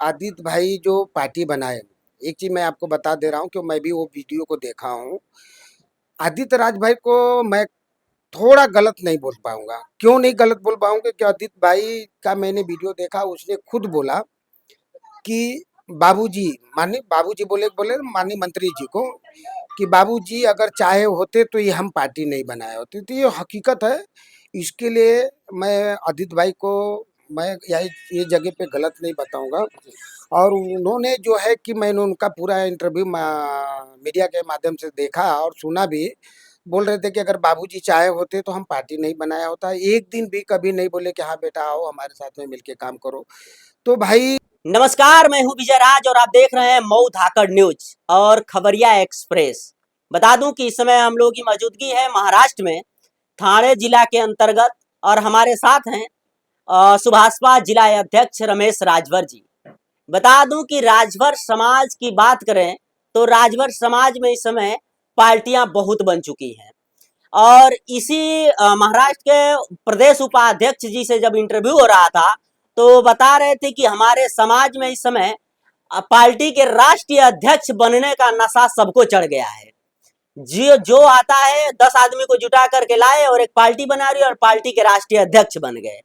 आदित्य भाई जो पार्टी बनाए, एक चीज मैं आपको बता दे रहा हूँ कि मैं भी वो वीडियो को देखा हूँ। आदित्य राज भाई को मैं थोड़ा गलत नहीं बोल पाऊंगा। क्यों नहीं गलत बोल पाऊंगा कि आदित्य भाई का मैंने वीडियो देखा, उसने खुद बोला कि बाबूजी, माननीय बाबूजी बोले बोले माननीय मंत्री जी को कि बाबूजी अगर चाहे होते तो ये हम पार्टी नहीं बनाए होते। तो ये हकीकत है। इसके लिए मैं आदित्य भाई को मैं ये जगह पे गलत नहीं बताऊंगा। और उन्होंने जो है कि मैंने उनका पूरा इंटरव्यू मीडिया के माध्यम से देखा और सुना भी। बोल रहे थे कि अगर बाबूजी चाहे होते तो हम पार्टी नहीं बनाया होता। एक दिन भी कभी नहीं बोले कि हाँ बेटा आओ हमारे साथ में मिलके काम करो। तो भाई नमस्कार, मैं हूं विजय राज और आप देख रहे हैं मऊ धाकड़ न्यूज और खबरिया एक्सप्रेस। बता दूं कि इस समय हम लोगों की मौजूदगी है महाराष्ट्र में, ठाणे जिला के अंतर्गत, और हमारे साथ हैं सुभाषपा जिला अध्यक्ष रमेश राजभर जी। बता दूं कि राजभर समाज की बात करें तो राजभर समाज में इस समय पार्टियां बहुत बन चुकी हैं। और इसी महाराष्ट्र के प्रदेश उपाध्यक्ष जी से जब इंटरव्यू हो रहा था तो बता रहे थे कि हमारे समाज में इस समय पार्टी के राष्ट्रीय अध्यक्ष बनने का नशा सबको चढ़ गया है। जी, जो आता है 10 आदमी को जुटा करके लाए और एक पार्टी बना रही और पार्टी के राष्ट्रीय अध्यक्ष बन गए।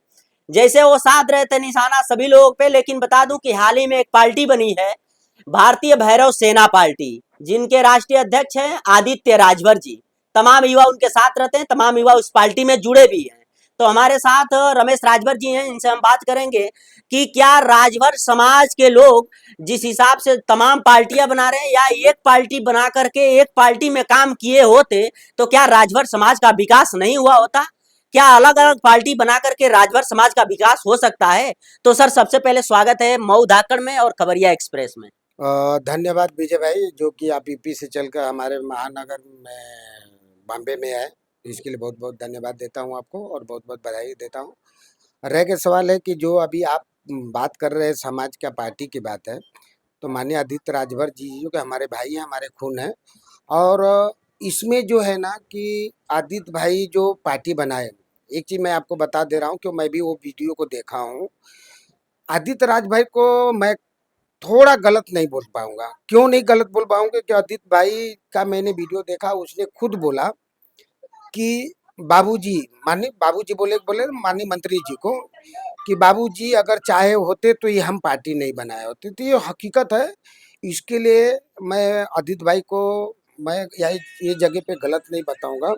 जैसे वो साध रहे थे निशाना सभी लोगों पे। लेकिन बता दूं कि हाल ही में एक पार्टी बनी है, भारतीय भैरव सेना पार्टी, जिनके राष्ट्रीय अध्यक्ष हैं आदित्य राजभर जी। तमाम युवा उनके साथ रहते हैं, तमाम युवा उस पार्टी में जुड़े भी हैं। तो हमारे साथ रमेश राजभर जी हैं, इनसे हम बात करेंगे कि क्या राजभर समाज के लोग जिस हिसाब से तमाम पार्टियां बना रहे हैं, या एक पार्टी बना करके एक पार्टी में काम किए होते तो क्या राजभर समाज का विकास नहीं हुआ होता? क्या अलग अलग पार्टी बना करके राजभर समाज का विकास हो सकता है? तो सर, सबसे पहले स्वागत है मऊ धाकड़ में और खबरिया एक्सप्रेस में। धन्यवाद विजय भाई, जो कि आप यूपी से चलकर हमारे महानगर में बॉम्बे में आए। इसके लिए बहुत बहुत धन्यवाद देता हूँ आपको और बहुत बहुत बधाई देता हूँ। रह गया सवाल है कि जो अभी आप बात कर रहे हैं समाज का पार्टी की बात है, तो माननीय आदित्य राजभर जी जो कि हमारे भाई हैं, हमारे खून हैं। और इसमें जो है ना कि आदित्य भाई जो पार्टी बनाए, एक चीज़ मैं आपको बता दे रहा हूँ कि मैं भी वो वीडियो को देखा हूँ। आदित्य राज भाई को मैं थोड़ा गलत नहीं बोल पाऊंगा। क्यों नहीं गलत बोल पाऊंगा कि आदित्य भाई का मैंने वीडियो देखा, उसने खुद बोला कि बाबूजी, माननीय बाबूजी बोले बोले माननीय मंत्री जी को कि बाबूजी अगर चाहे होते तो ये हम पार्टी नहीं बनाए होते। तो ये हकीकत है। इसके लिए मैं आदित्य भाई को मैं ये जगह पे गलत नहीं बताऊंगा।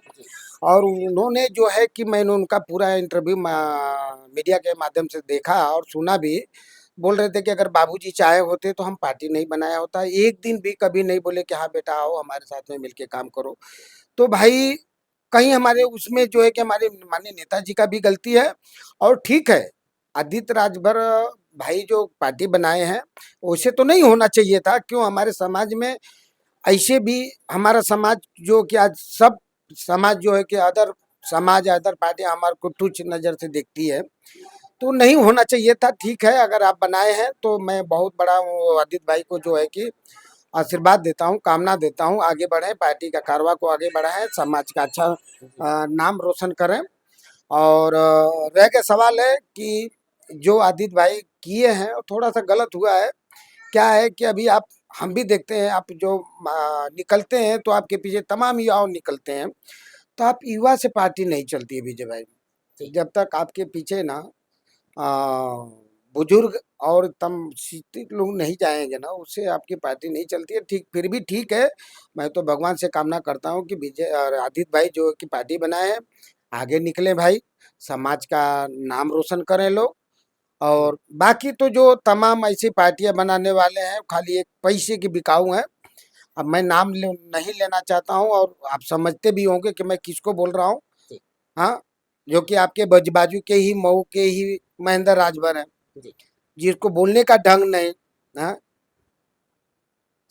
और उन्होंने जो है कि मैंने उनका पूरा इंटरव्यू मीडिया के माध्यम से देखा और सुना भी। बोल रहे थे कि अगर बाबूजी चाहे होते तो हम पार्टी नहीं बनाया होता। एक दिन भी कभी नहीं बोले कि हाँ बेटा आओ हमारे साथ में मिलके काम करो। तो भाई कहीं हमारे उसमें जो है कि हमारे माननीय नेताजी का भी गलती है। और ठीक है, आदित्य राजभर भाई जो पार्टी बनाए हैं वैसे तो नहीं होना चाहिए था। क्यों हमारे समाज में ऐसे भी हमारा समाज जो कि आज सब समाज जो है कि अदर समाज अदर पार्टी हमारे को तुच्छ नजर से देखती है। तो नहीं होना चाहिए था। ठीक है, अगर आप बनाए हैं तो मैं बहुत बड़ा वो आदित्य भाई को जो है कि आशीर्वाद देता हूँ, कामना देता हूँ, आगे बढ़े, पार्टी का कारवा को आगे बढ़ाएं, समाज का अच्छा नाम रोशन करें। और रह गया सवाल है कि जो आदित्य भाई किए हैं वो थोड़ा सा गलत हुआ है। क्या है कि अभी आप हम भी देखते हैं, आप जो निकलते हैं तो आपके पीछे तमाम युवा निकलते हैं। तो आप युवा से पार्टी नहीं चलती है विजय भाई। जब तक आपके पीछे ना बुजुर्ग और तम शिक्षित लोग नहीं जाएंगे ना, उससे आपकी पार्टी नहीं चलती है। ठीक, फिर भी ठीक है। मैं तो भगवान से कामना करता हूँ कि विजय और आदित्य भाई जो कि पार्टी बनाए हैं आगे निकले भाई, समाज का नाम रोशन करें लोग। और बाकी तो जो तमाम ऐसी पार्टियां बनाने वाले हैं खाली एक पैसे की बिकाऊ हैं। अब मैं नाम नहीं लेना चाहता हूं और आप समझते भी होंगे कि मैं किसको बोल रहा हूं। हाँ, जो कि आपके बाजू के ही मऊ के ही महेंद्र राजभर हैं, जिसको बोलने का ढंग नहीं। हाँ,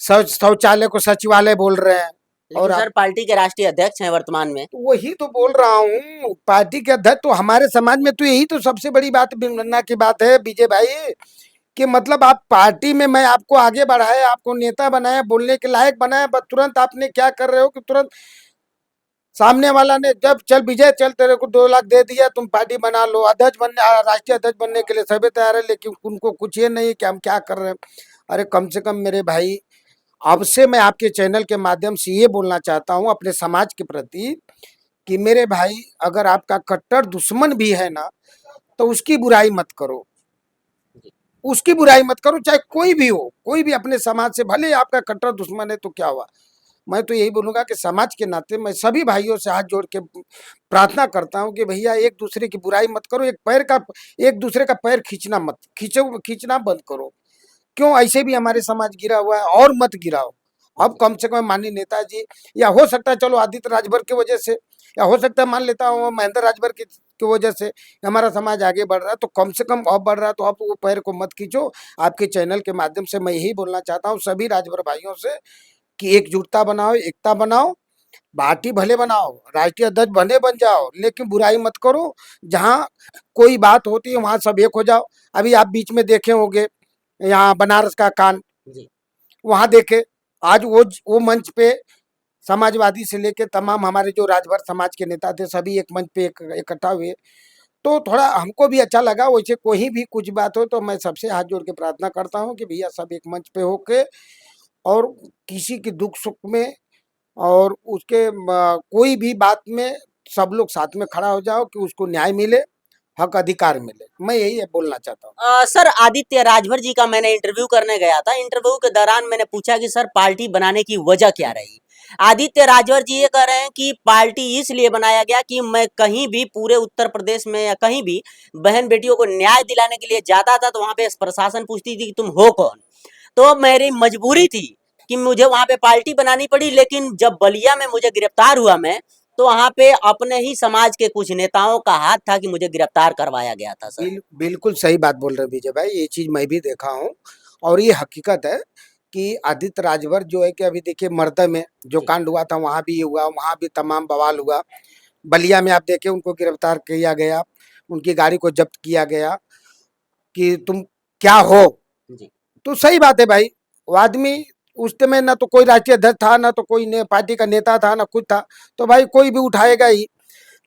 शौचालय को सचिवालय बोल रहे हैं। और लेकिन सर, पार्टी के राष्ट्रीय अध्यक्ष हैं वर्तमान में। तो वही तो बोल रहा हूँ, पार्टी के अध्यक्ष तो हमारे समाज में तो यही तो सबसे बड़ी बात विडंबना की बात है विजय भाई कि मतलब आप पार्टी में मैं आपको आगे बढ़ाया, आपको नेता बनाया, बोलने के लायक बनाया, बस तुरंत आपने क्या कर रहे हो कि तुरंत सामने वाला ने जब चल विजय चल तेरे को 2 लाख दे दिया, तुम पार्टी बना लो, अध्यक्ष बनने राष्ट्रीय अध्यक्ष बनने के लिए सभी तैयार है, लेकिन उनको कुछ ये नहीं है कि हम क्या कर रहे हैं। अरे कम से कम मेरे भाई, अब से मैं आपके चैनल के माध्यम से ये बोलना चाहता हूँ अपने समाज के प्रति कि मेरे भाई, अगर आपका कट्टर दुश्मन भी है ना, तो उसकी बुराई मत करो, उसकी बुराई मत करो, चाहे कोई भी हो, कोई भी अपने समाज से, भले आपका कट्टर दुश्मन है तो क्या हुआ। मैं तो यही बोलूंगा कि समाज के नाते मैं सभी भाइयों से हाथ जोड़ के प्रार्थना करता हूं कि भैया एक दूसरे की बुराई मत करो, एक दूसरे का पैर खींचना मत खींचो, खींचना बंद करो। क्यों, ऐसे भी हमारे समाज गिरा हुआ है, और मत गिराओ। अब कम से कम माननीय नेताजी, या हो सकता है चलो आदित्य राजभर की वजह से, या हो सकता है मान लेता हूँ महेंद्र राजभर की वजह से हमारा समाज आगे बढ़ रहा है, तो कम से कम अब बढ़ रहा है, तो आप वो पैर को मत खींचो। आपके चैनल के माध्यम से मैं यही बोलना चाहता हूँ सभी राजभर भाइयों से कि एकजुटता बनाओ, एकता बनाओ, पार्टी भले बनाओ, राष्ट्रीय अध्यक्ष भले बन जाओ, लेकिन बुराई मत करो। जहाँ कोई बात होती है वहां सब एक हो जाओ। अभी आप बीच में देखे होंगे यहाँ बनारस का कांड, वहां देखे, आज वो मंच पे समाजवादी से लेके तमाम हमारे जो राजभर समाज के नेता थे सभी एक मंच पे इकट्ठा हुए, तो थोड़ा हमको भी अच्छा लगा। वैसे कोई भी कुछ बात हो तो मैं सबसे हाथ जोड़ के प्रार्थना करता हूँ कि भैया सब एक मंच पे होके, और किसी की दुख सुख में और उसके कोई भी बात में सब लोग साथ में खड़ा हो जाओ कि उसको न्याय मिले, हक अधिकार मिले। मैं यही बोलना चाहता हूँ। सर आदित्य राजभर जी का मैंने इंटरव्यू करने गया था। इंटरव्यू के दौरान मैंने पूछा कि सर पार्टी बनाने की वजह क्या रही। आदित्य राजभर जी ये कह रहे हैं कि पार्टी इसलिए बनाया गया कि मैं कहीं भी पूरे उत्तर प्रदेश में या कहीं भी बहन बेटियों को न्याय दिलाने के लिए जाता था तो वहां पे प्रशासन पूछती थी कि तुम हो कौन। तो मेरी मजबूरी थी कि मुझे वहां पे पार्टी बनानी पड़ी। लेकिन जब बलिया में मुझे गिरफ्तार हुआ मैं, तो वहां पे अपने ही समाज के कुछ नेताओं का हाथ था कि मुझे गिरफ्तार करवाया गया था सर। बिल्कुल सही बात बोल रहे हैं विजय भाई, ये चीज मैं भी देखा हूँ, और ये हकीकत है कि आदित्य राजभर जो है कि अभी देखिए मर्दा में जो कांड हुआ था वहां भी हुआ, वहां भी तमाम बवाल हुआ। बलिया में आप देखे उनको गिरफ्तार किया गया, उनकी गाड़ी को जब्त किया गया कि तुम क्या हो। तो सही बात है भाई, वो आदमी उस समय ना तो कोई राष्ट्रीय अध्यक्ष था, ना तो कोई पार्टी का नेता था, ना कुछ था, तो भाई कोई भी उठाएगा ही।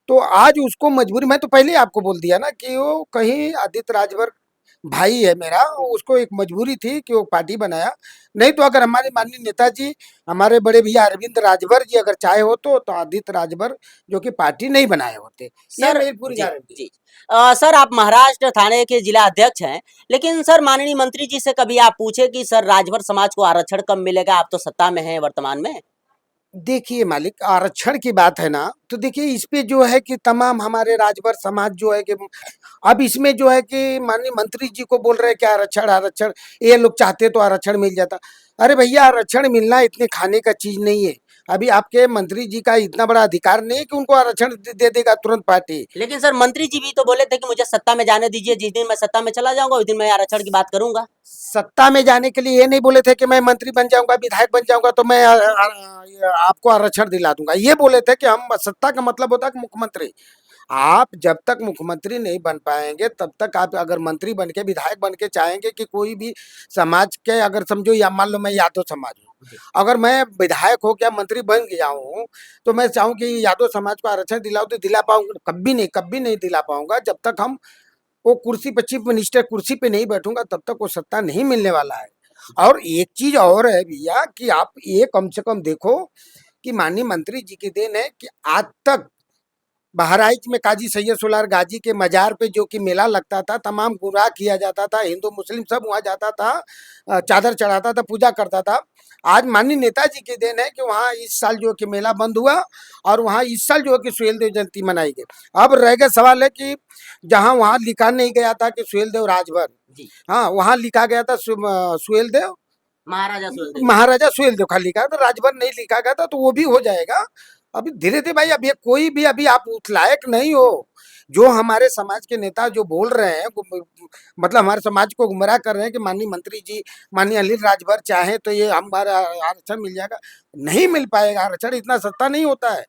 तो आज उसको मजबूरी, मैं तो पहले ही आपको बोल दिया ना कि वो कहीं आदित्य राजभर भाई है मेरा, उसको एक मजबूरी थी कि वो पार्टी बनाया। नहीं तो अगर हमारे माननीय नेताजी, हमारे बड़े भैया अरविंद राजभर जी अगर चाहे हो तो आदित्य राजभर जो कि पार्टी नहीं बनाए होते। ये सर मेरी पूरी जी गारंटी। जी सर आप महाराष्ट्र थाने के जिला अध्यक्ष हैं, लेकिन सर माननीय मंत्री जी से कभी आप पूछे कि सर राजभर समाज को आरक्षण कब मिलेगा? आप तो सत्ता में हैं वर्तमान में। देखिए मालिक, आरक्षण की बात है ना, तो देखिए इस पे जो है कि तमाम हमारे राजभर समाज जो है कि अब इसमें जो है कि माननीय मंत्री जी को बोल रहे हैं कि आरक्षण आरक्षण, ये लोग चाहते तो आरक्षण मिल जाता। अरे भैया, आरक्षण मिलना इतने खाने का चीज नहीं है। अभी आपके मंत्री जी का इतना बड़ा अधिकार नहीं है कि उनको आरक्षण दे देगा तुरंत पार्टी। लेकिन सर मंत्री जी भी तो बोले थे कि मुझे सत्ता में जाने दीजिए, जिस दिन मैं सत्ता में चला जाऊंगा उस दिन मैं आरक्षण की बात करूंगा। सत्ता में जाने के लिए ये नहीं बोले थे कि मैं मंत्री बन जाऊंगा, विधायक बन जाऊंगा तो मैं आपको आरक्षण दिला दूंगा। ये बोले थे कि हम, सत्ता का मतलब होता है कि मुख्यमंत्री। आप जब तक मुख्यमंत्री नहीं बन पाएंगे तब तक आप अगर मंत्री बन के, विधायक बन के चाहेंगे कि कोई भी समाज के, अगर समझो या मान लो मैं यादव समाज हूँ, अगर मैं विधायक हो क्या मंत्री बन गया हूँ, तो मैं चाहूँ कि यादव समाज को आरक्षण दिलाओ, तो दिला पाऊंगा? कभी नहीं दिला पाऊंगा। जब तक हम वो कुर्सी पे, चीफ मिनिस्टर कुर्सी पे नहीं बैठूंगा तब तक वो सत्ता नहीं मिलने वाला है। और एक चीज और है भैया कि आप ये कम से कम देखो कि माननीय मंत्री जी की देन है कि आज तक बहराइच में काजी सैयद सोलार गाजी के मजार पे जो कि मेला लगता था, तमाम गुमराह किया जाता था, हिंदू मुस्लिम सब वहां जाता था, चादर चढ़ाता था, पूजा करता था। आज माननीय नेताजी की देन है कि वहाँ इस साल जो कि मेला बंद हुआ, और वहाँ इस साल जो है कि सुहेल देव जयंती मनाई गई। अब रह गया सवाल है कि जहाँ वहाँ लिखा नहीं गया था कि सुहेल देव राजभर, हाँ वहाँ लिखा गया था सुहेल देव महाराजा सुहेल देव खाली लिखा था, राजभर नहीं लिखा गया था, तो वो भी हो जाएगा। अभी धीरे धीरे भाई, अब ये कोई भी अभी आप उस लायक नहीं हो। जो हमारे समाज के नेता जो बोल रहे हैं, मतलब हमारे समाज को गुमराह कर रहे हैं कि माननीय मंत्री जी, माननीय अनिल राजभर चाहे तो ये हमारा आरक्षण मिल जाएगा, नहीं मिल पाएगा आरक्षण। इतना सत्ता नहीं होता है।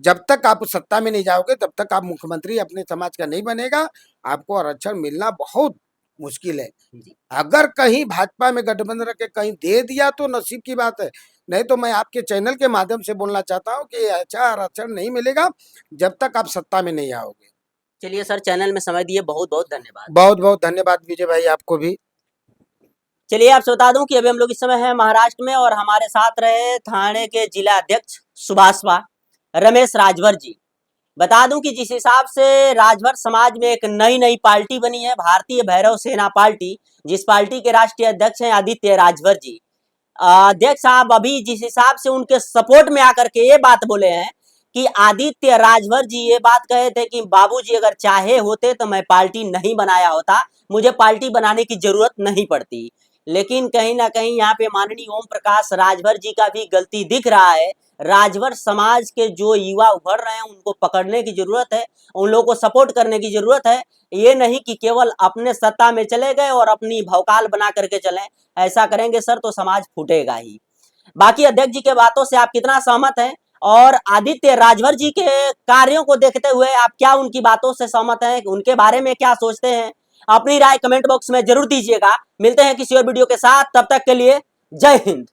जब तक आप सत्ता में नहीं जाओगे तब तक आप मुख्यमंत्री अपने समाज का नहीं बनेगा, आपको आरक्षण मिलना बहुत मुश्किल है। अगर कहीं भाजपा में गठबंधन रख के कहीं दे दिया तो नसीब की बात है, नहीं तो मैं आपके चैनल के माध्यम से बोलना चाहता हूँ कि अच्छा आरक्षण नहीं मिलेगा जब तक आप सत्ता में नहीं आओगे। चलिए सर, चैनल में समय दिए बहुत बहुत धन्यवाद। बहुत बहुत धन्यवाद विजय भाई, आपको भी। चलिए आपसे बता दूं कि अभी हम लोग इस समय हैं महाराष्ट्र में और हमारे साथ रहे थाने के जिला अध्यक्ष सुभाषवा रमेश राजभर जी। बता दूं कि जिस हिसाब से राजभर समाज में एक नई नई पार्टी बनी है, भारतीय भैरव सेना पार्टी, जिस पार्टी के राष्ट्रीय अध्यक्ष हैं आदित्य राजभर जी। अध्यक्ष साहब अभी जिस हिसाब से उनके सपोर्ट में आकर के ये बात बोले हैं कि आदित्य राजभर जी ये बात कहे थे कि बाबूजी अगर चाहे होते तो मैं पार्टी नहीं बनाया होता, मुझे पार्टी बनाने की जरूरत नहीं पड़ती। लेकिन कहीं ना कहीं यहाँ पे माननीय ओम प्रकाश राजभर जी का भी गलती दिख रहा है। राजभर समाज के जो युवा उभर रहे हैं उनको पकड़ने की जरूरत है, उन लोगों को सपोर्ट करने की जरूरत है। ये नहीं कि केवल अपने सत्ता में चले गए और अपनी भौकाल बना करके चले। ऐसा करेंगे सर तो समाज फूटेगा ही। बाकी अध्यक्ष जी के बातों से आप कितना सहमत हैं और आदित्य राजभर जी के कार्यों को देखते हुए आप क्या उनकी बातों से सहमत हैं, उनके बारे में क्या सोचते हैं, अपनी राय कमेंट बॉक्स में जरूर दीजिएगा। मिलते हैं किसी और वीडियो के साथ, तब तक के लिए जय हिंद।